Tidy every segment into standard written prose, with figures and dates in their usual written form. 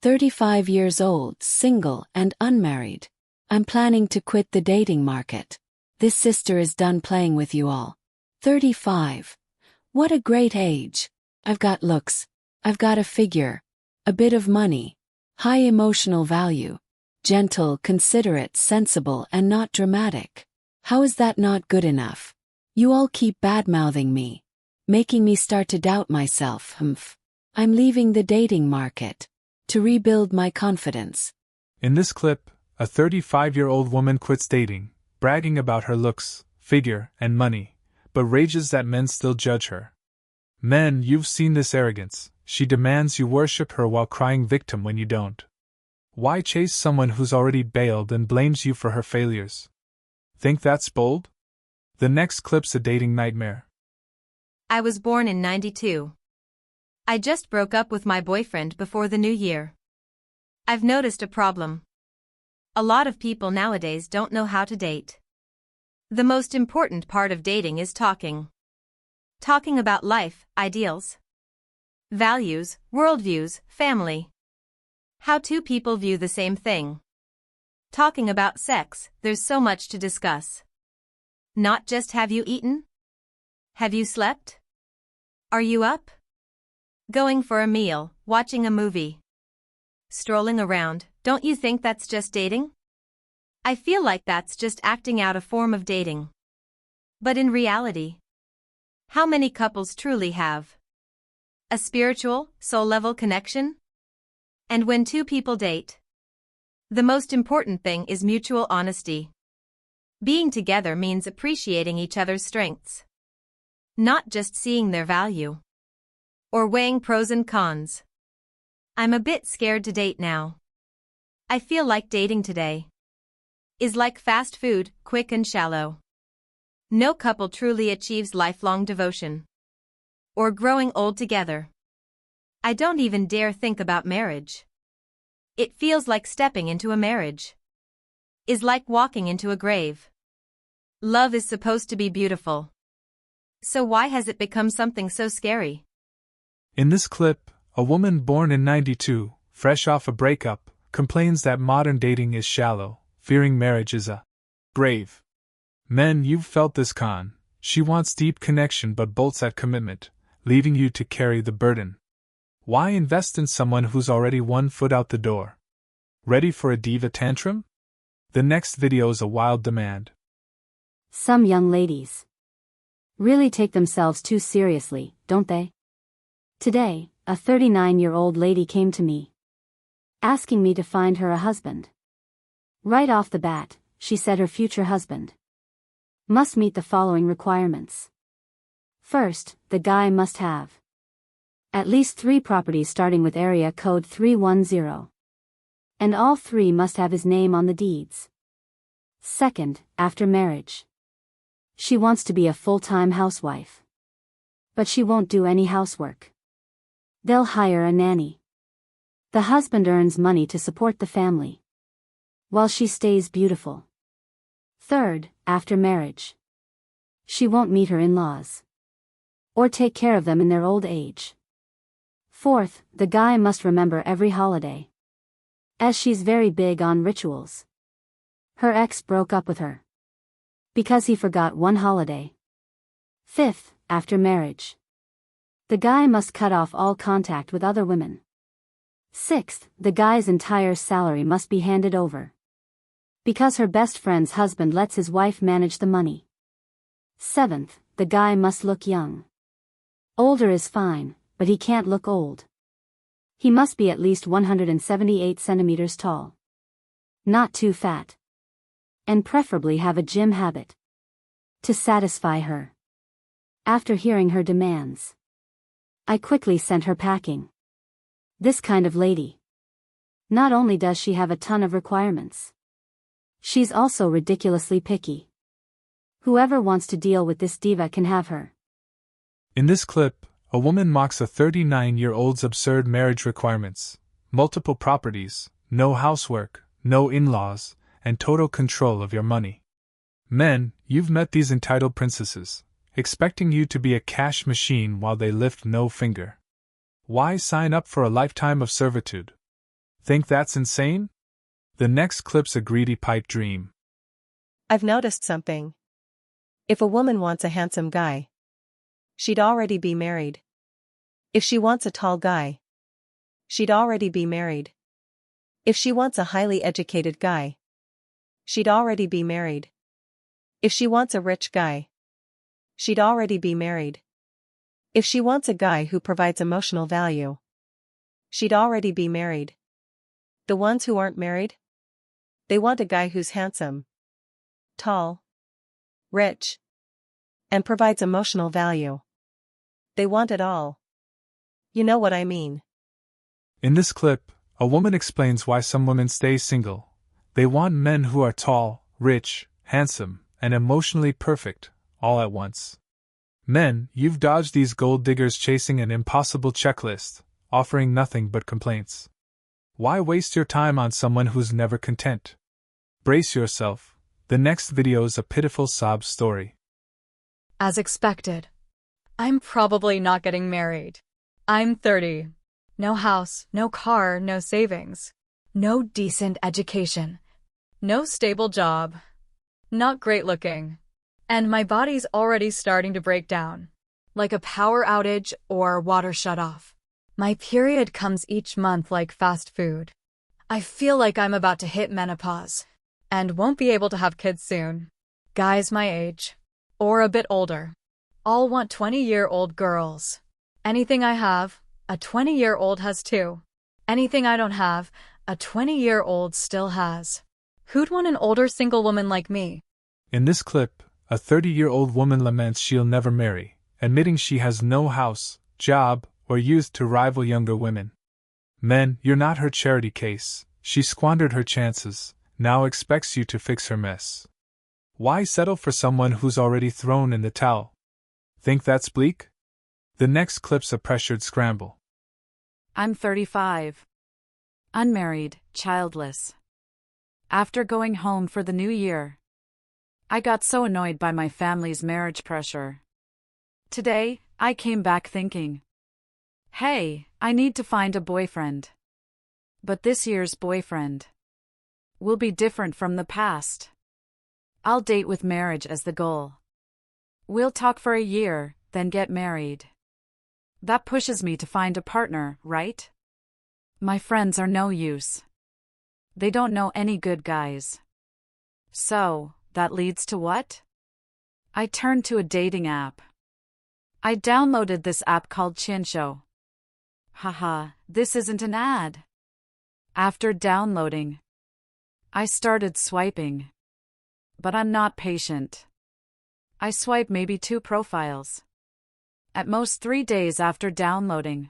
35 years old, single and unmarried. I'm planning to quit the dating market. This sister is done playing with you all. 35. What a great age. I've got looks. I've got a figure. A bit of money. High emotional value. Gentle, considerate, sensible and not dramatic. How is that not good enough? You all keep bad-mouthing me. Making me start to doubt myself. I'm leaving the dating market. To rebuild my confidence. In this clip, a 35-year-old woman quits dating, bragging about her looks, figure, and money, but rages that men still judge her. Men, you've seen this arrogance. She demands you worship her while crying victim when you don't. Why chase someone who's already bailed and blames you for her failures? Think that's bold? The next clip's a dating nightmare. I was born in 92. I just broke up with my boyfriend before the new year. I've noticed a problem. A lot of people nowadays don't know how to date. The most important part of dating is talking. Talking about life, ideals, values, worldviews, family. How two people view the same thing. Talking about sex, there's so much to discuss. Not just have you eaten? Have you slept? Are you up? Going for a meal, watching a movie. Strolling around, don't you think that's just dating? I feel like that's just acting out a form of dating. But in reality, how many couples truly have a spiritual, soul-level connection? And when two people date, the most important thing is mutual honesty. Being together means appreciating each other's strengths, not just seeing their value or weighing pros and cons. I'm a bit scared to date now. I feel like dating today is like fast food, quick and shallow. No couple truly achieves lifelong devotion or growing old together. I don't even dare think about marriage. It feels like stepping into a marriage is like walking into a grave. Love is supposed to be beautiful. So why has it become something so scary? In this clip, a woman born in 92, fresh off a breakup, complains that modern dating is shallow, fearing marriage is a grave. Men, you've felt this con. She wants deep connection but bolts at commitment, leaving you to carry the burden. Why invest in someone who's already 1 foot out the door? Ready for a diva tantrum? The next video is a wild demand. Some young ladies really take themselves too seriously, don't they? Today, a 39-year-old lady came to me, asking me to find her a husband. Right off the bat, she said her future husband must meet the following requirements. First, the guy must have at least 3 properties starting with area code 310. And all 3 must have his name on the deeds. Second, after marriage, she wants to be a full-time housewife. But she won't do any housework. They'll hire a nanny. The husband earns money to support the family, while she stays beautiful. Third, after marriage, she won't meet her in-laws or take care of them in their old age. Fourth, the guy must remember every holiday, as she's very big on rituals. Her ex broke up with her because he forgot one holiday. Fifth, after marriage, the guy must cut off all contact with other women. Sixth, the guy's entire salary must be handed over, because her best friend's husband lets his wife manage the money. Seventh, the guy must look young. Older is fine, but he can't look old. He must be at least 178 centimeters tall. Not too fat. And preferably have a gym habit. To satisfy her. After hearing her demands, I quickly sent her packing. This kind of lady. Not only does she have a ton of requirements, she's also ridiculously picky. Whoever wants to deal with this diva can have her. In this clip, a woman mocks a 39-year-old's absurd marriage requirements: multiple properties, no housework, no in-laws, and total control of your money. Men, you've met these entitled princesses, expecting you to be a cash machine while they lift no finger. Why sign up for a lifetime of servitude? Think that's insane? The next clip's a greedy pipe dream. I've noticed something. If a woman wants a handsome guy, she'd already be married. If she wants a tall guy, she'd already be married. If she wants a highly educated guy, she'd already be married. If she wants a rich guy, she'd already be married. If she wants a guy who provides emotional value, she'd already be married. The ones who aren't married? They want a guy who's handsome, tall, rich, and provides emotional value. They want it all. You know what I mean. In this clip, a woman explains why some women stay single. They want men who are tall, rich, handsome, and emotionally perfect, all at once. Men, you've dodged these gold diggers chasing an impossible checklist, offering nothing but complaints. Why waste your time on someone who's never content? Brace yourself, the next video's a pitiful sob story. As expected. I'm probably not getting married. I'm 30. No house, no car, no savings. No decent education. No stable job. Not great looking. And my body's already starting to break down. Like a power outage or water shut off. My period comes each month like fast food. I feel like I'm about to hit menopause. And won't be able to have kids soon. Guys my age. Or a bit older. All want 20-year-old girls. Anything I have, a 20-year-old has too. Anything I don't have, a 20-year-old still has. Who'd want an older single woman like me? In this clip, a 30-year-old woman laments she'll never marry, admitting she has no house, job, or youth to rival younger women. Men, you're not her charity case. She squandered her chances, now expects you to fix her mess. Why settle for someone who's already thrown in the towel? Think that's bleak? The next clip's a pressured scramble. I'm 35. Unmarried, childless. After going home for the new year, I got so annoyed by my family's marriage pressure. Today, I came back thinking, hey, I need to find a boyfriend. But this year's boyfriend will be different from the past. I'll date with marriage as the goal. We'll talk for a year, then get married. That pushes me to find a partner, right? My friends are no use. They don't know any good guys. So, that leads to what? I turned to a dating app. I downloaded this app called Chinshow. Haha, this isn't an ad. After downloading, I started swiping. But I'm not patient. I swipe maybe 2 profiles. At most 3 days after downloading.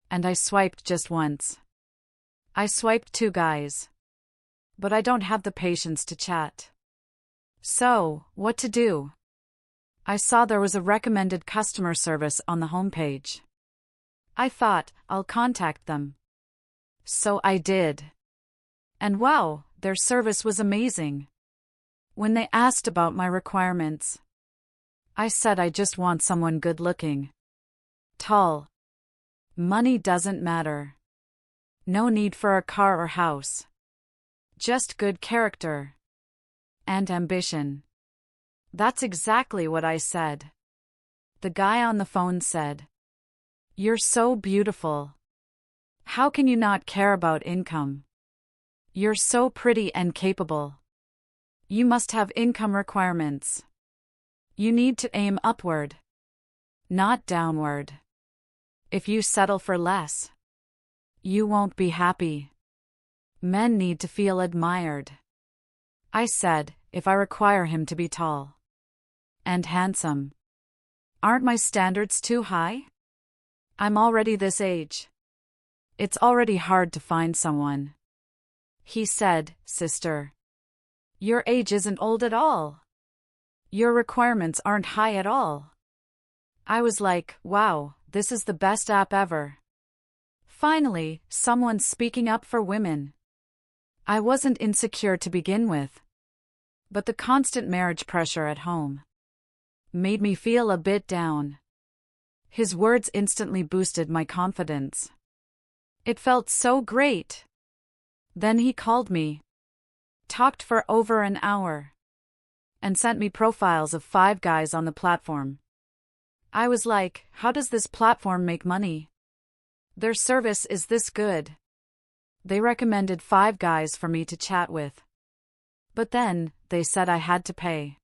And I swiped just once. I swiped 2 guys. But I don't have the patience to chat. So, what to do? I saw there was a recommended customer service on the homepage. I thought, I'll contact them. So I did. And wow, their service was amazing. When they asked about my requirements, I said I just want someone good-looking. Tall. Money doesn't matter. No need for a car or house. Just good character. And ambition. That's exactly what I said. The guy on the phone said, "You're so beautiful. How can you not care about income? You're so pretty and capable. You must have income requirements. You need to aim upward, not downward. If you settle for less, you won't be happy. Men need to feel admired." I said, if I require him to be tall and handsome, aren't my standards too high? I'm already this age. It's already hard to find someone. He said, "Sister, your age isn't old at all. Your requirements aren't high at all." I was like, wow, this is the best app ever. Finally, someone's speaking up for women. I wasn't insecure to begin with. But the constant marriage pressure at home made me feel a bit down. His words instantly boosted my confidence. It felt so great. Then he called me, talked for over an hour, and sent me profiles of 5 guys on the platform. I was like, how does this platform make money? Their service is this good. They recommended 5 guys for me to chat with. But then, they said I had to pay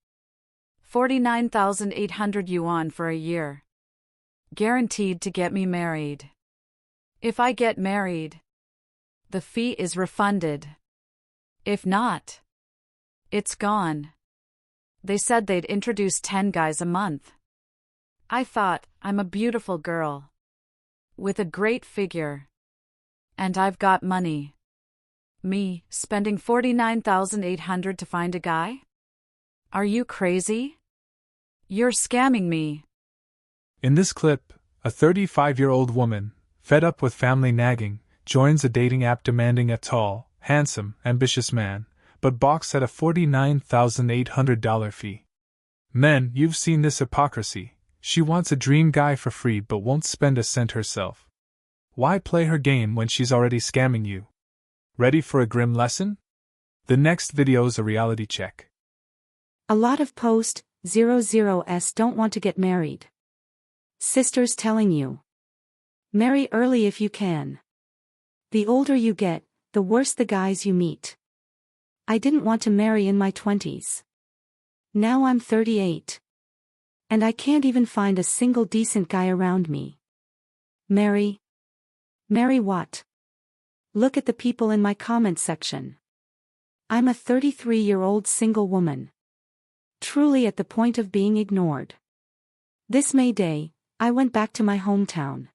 49,800 yuan for a year. Guaranteed to get me married. If I get married, the fee is refunded. If not, it's gone. They said they'd introduce 10 guys a month. I thought, I'm a beautiful girl, with a great figure, and I've got money. Me, spending 49,800 to find a guy? Are you crazy? You're scamming me. In this clip, a 35-year-old woman, fed up with family nagging, joins a dating app demanding a tall, handsome, ambitious man, but balks at a $49,800 fee. Men, you've seen this hypocrisy. She wants a dream guy for free but won't spend a cent herself. Why play her game when she's already scamming you? Ready for a grim lesson? The next video's a reality check. A lot of post-00s don't want to get married. Sisters telling you, marry early if you can. The older you get, the worse the guys you meet. I didn't want to marry in my 20s. Now I'm 38. And I can't even find a single decent guy around me. Marry? Marry what? Look at the people in my comment section. I'm a 33-year-old single woman. Truly at the point of being ignored. This May Day, I went back to my hometown,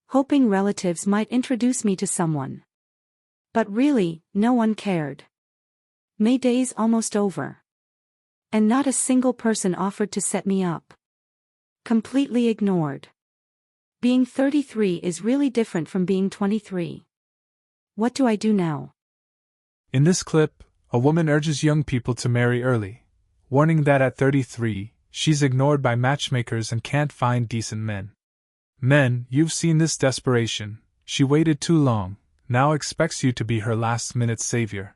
hoping relatives might introduce me to someone. But really, no one cared. May Day's almost over. And not a single person offered to set me up. Completely ignored. Being 33 is really different from being 23. What do I do now? In this clip, a woman urges young people to marry early, warning that at 33, she's ignored by matchmakers and can't find decent men. Men, you've seen this desperation. She waited too long, now expects you to be her last-minute savior.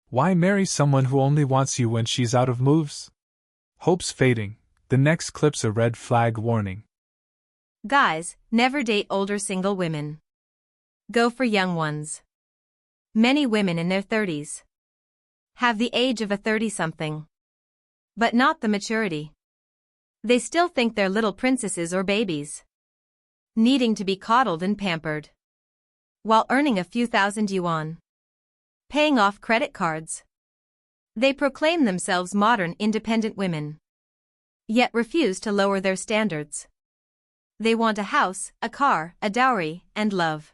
Why marry someone who only wants you when she's out of moves? Hope's fading. The next clip's a red flag warning. Guys, never date older single women. Go for young ones. Many women in their 30s have the age of a 30-something, but not the maturity. They still think they're little princesses or babies, needing to be coddled and pampered, while earning a few thousand yuan, paying off credit cards. They proclaim themselves modern independent women, yet refuse to lower their standards. They want a house, a car, a dowry, and love.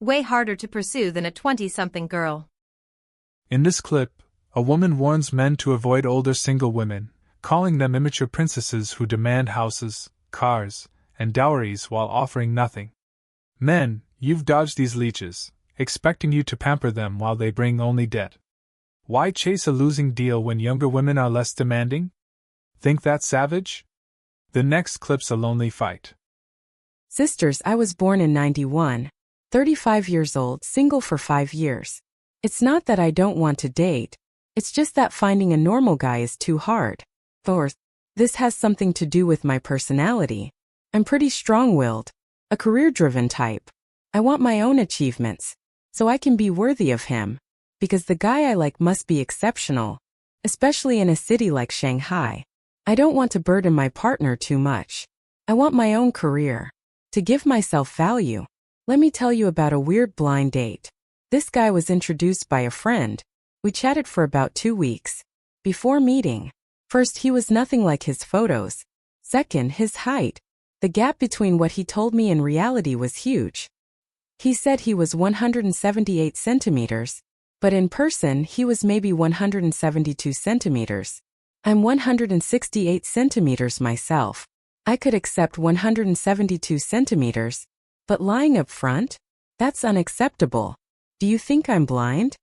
Way harder to pursue than a 20-something girl. In this clip, a woman warns men to avoid older single women, calling them immature princesses who demand houses, cars, and dowries while offering nothing. Men, you've dodged these leeches, expecting you to pamper them while they bring only debt. Why chase a losing deal when younger women are less demanding? Think that's savage? The next clip's a lonely fight. Sisters, I was born in 91, 35 years old, single for 5 years. It's not that I don't want to date, it's just that finding a normal guy is too hard. Fourth, this has something to do with my personality. I'm pretty strong-willed, a career-driven type. I want my own achievements, so I can be worthy of him, because the guy I like must be exceptional, especially in a city like Shanghai. I don't want to burden my partner too much. I want my own career, to give myself value. Let me tell you about a weird blind date. This guy was introduced by a friend. We chatted for about 2 weeks. Before meeting, first, he was nothing like his photos. Second, his height. The gap between what he told me and reality was huge. He said he was 178 centimeters, but in person he was maybe 172 centimeters. I'm 168 centimeters myself. I could accept 172 centimeters, but lying up front? That's unacceptable. Do you think I'm blind?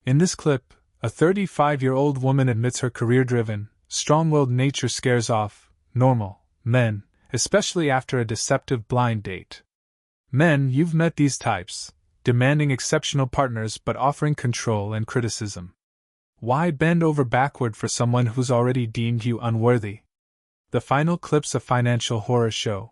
In this clip, a 35-year-old woman admits her career-driven, strong-willed nature scares off normal men, especially after a deceptive blind date. Men, you've met these types. demanding exceptional partners but offering control and criticism. Why bend over backward for someone who's already deemed you unworthy? The final clips of financial horror show.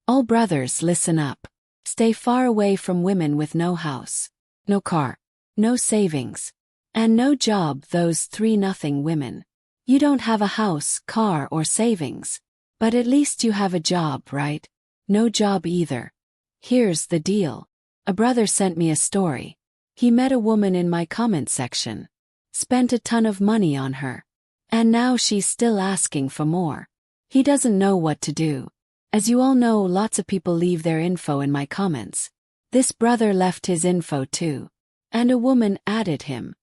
All brothers, listen up. Stay far away from women with no house, no car, no savings, and no job. Those 3-0 women. You don't have a house, car, or savings. But at least you have a job, right? No job either. Here's the deal. A brother sent me a story. He met a woman in my comment section. Spent a ton of money on her. And now she's still asking for more. He doesn't know what to do. As you all know, lots of people leave their info in my comments. This brother left his info too. And a woman added him.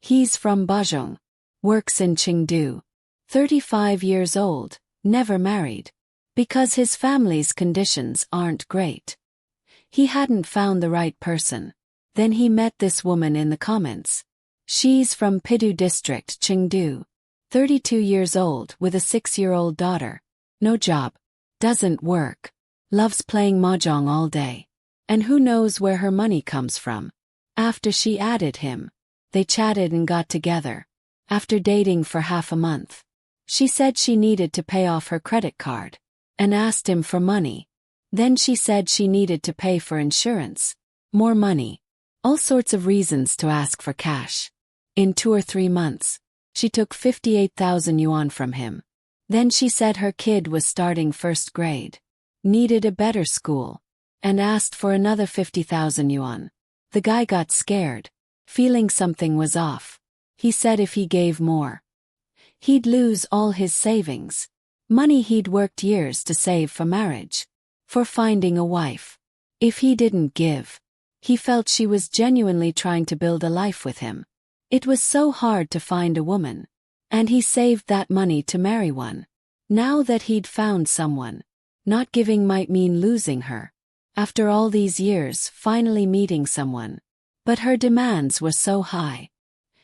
He's from Bajong. Works in Chengdu. 35 years old, never married. Because his family's conditions aren't great. He hadn't found the right person. Then he met this woman in the comments. She's from Pidu District, Chengdu. 32 years old with a 6-year-old daughter. No job. Doesn't work. Loves playing mahjong all day. And who knows where her money comes from. After she added him, they chatted and got together. After dating for half a month, she said she needed to pay off her credit card and asked him for money. Then she said she needed to pay for insurance, more money, all sorts of reasons to ask for cash. In 2 or 3 months, she took 58,000 yuan from him. Then she said her kid was starting 1st grade, needed a better school, and asked for another 50,000 yuan. The guy got scared, feeling something was off. He said if he gave more, he'd lose all his savings, money he'd worked years to save for marriage, for finding a wife. If he didn't give, he felt she was genuinely trying to build a life with him. It was so hard to find a woman, and he saved that money to marry one. Now that he'd found someone, not giving might mean losing her. After all these years, finally meeting someone. But her demands were so high.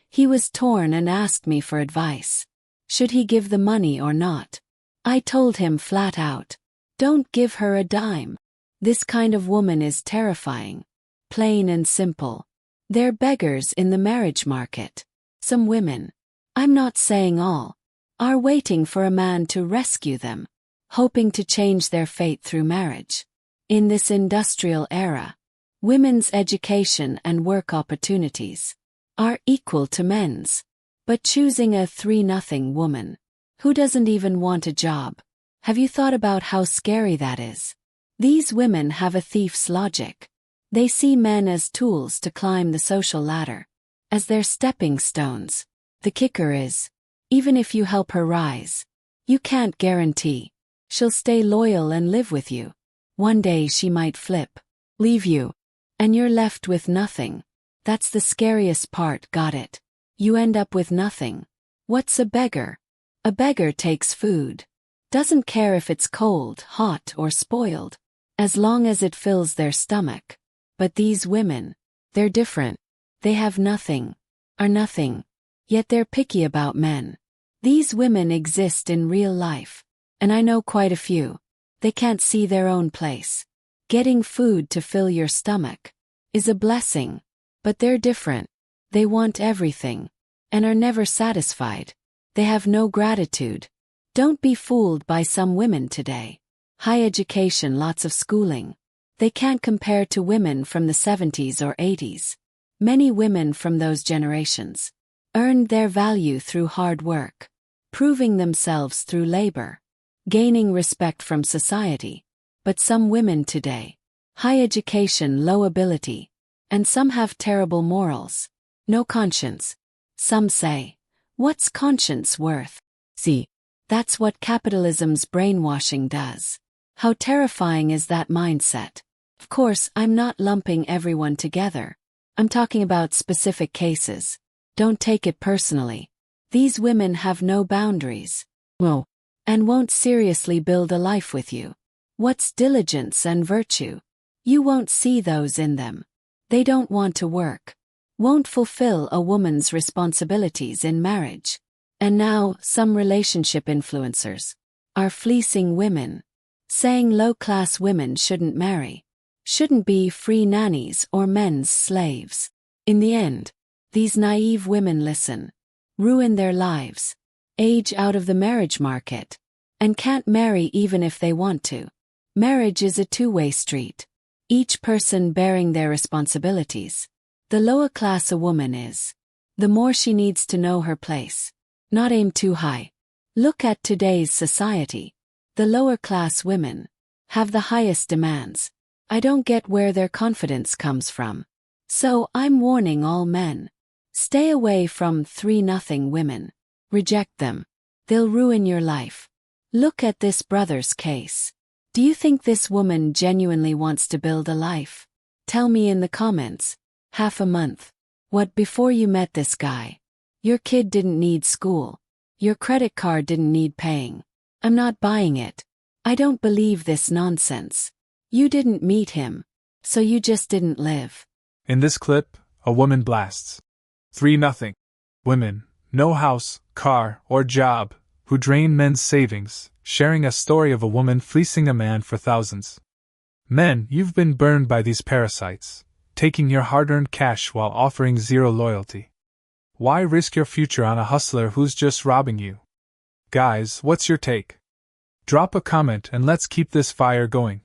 He was torn and asked me for advice. Should he give the money or not? I told him flat out, don't give her a dime. This kind of woman is terrifying. Plain and simple. They're beggars in the marriage market. Some women, I'm not saying all, are waiting for a man to rescue them, hoping to change their fate through marriage. In this industrial era, women's education and work opportunities are equal to men's. But choosing a 3-0 woman, who doesn't even want a job, have you thought about how scary that is? These women have a thief's logic. They see men as tools to climb the social ladder, as their stepping stones. The kicker is, even if you help her rise, you can't guarantee she'll stay loyal and live with you. One day she might flip, leave you, and you're left with nothing. That's the scariest part, got it? You end up with nothing. What's a beggar? A beggar takes food. Doesn't care if it's cold, hot, or spoiled, as long as it fills their stomach. But these women, they're different. They have nothing, are nothing, yet they're picky about men. These women exist in real life, and I know quite a few. They can't see their own place. Getting food to fill your stomach is a blessing, but they're different. They want everything, and are never satisfied. They have no gratitude. Don't be fooled by some women today. High education, lots of schooling. They can't compare to women from the 70s or 80s. Many women from those generations earned their value through hard work, proving themselves through labor, gaining respect from society. But some women today, high education, low ability, and some have terrible morals. No conscience. Some say, what's conscience worth? See, that's what capitalism's brainwashing does. How terrifying is that mindset? Of course, I'm not lumping everyone together. I'm talking about specific cases. Don't take it personally. These women have no boundaries. Well, and won't seriously build a life with you. What's diligence and virtue? You won't see those in them. They don't want to work. Won't fulfill a woman's responsibilities in marriage. And now, some relationship influencers are fleecing women, saying low-class women shouldn't marry. shouldn't be free nannies or men's slaves. In the end, these naive women listen, ruin their lives, age out of the marriage market, and can't marry even if they want to. Marriage is a two-way street, each person bearing their responsibilities. The lower class a woman is, the more she needs to know her place, not aim too high. Look at today's society. The lower class women have the highest demands. I don't get where their confidence comes from. So I'm warning all men. Stay away from 3-0 women. Reject them. They'll ruin your life. Look at this brother's case. Do you think this woman genuinely wants to build a life? Tell me in the comments. Half a month. What, before you met this guy? Your kid didn't need school. Your credit card didn't need paying. I'm not buying it. I don't believe this nonsense. You didn't meet him, so you just didn't live. In this clip, a woman blasts 3-0 women, no house, car, or job, who drain men's savings, sharing a story of a woman fleecing a man for thousands. Men, you've been burned by these parasites, taking your hard-earned cash while offering zero loyalty. Why risk your future on a hustler who's just robbing you? Guys, what's your take? Drop a comment and let's keep this fire going.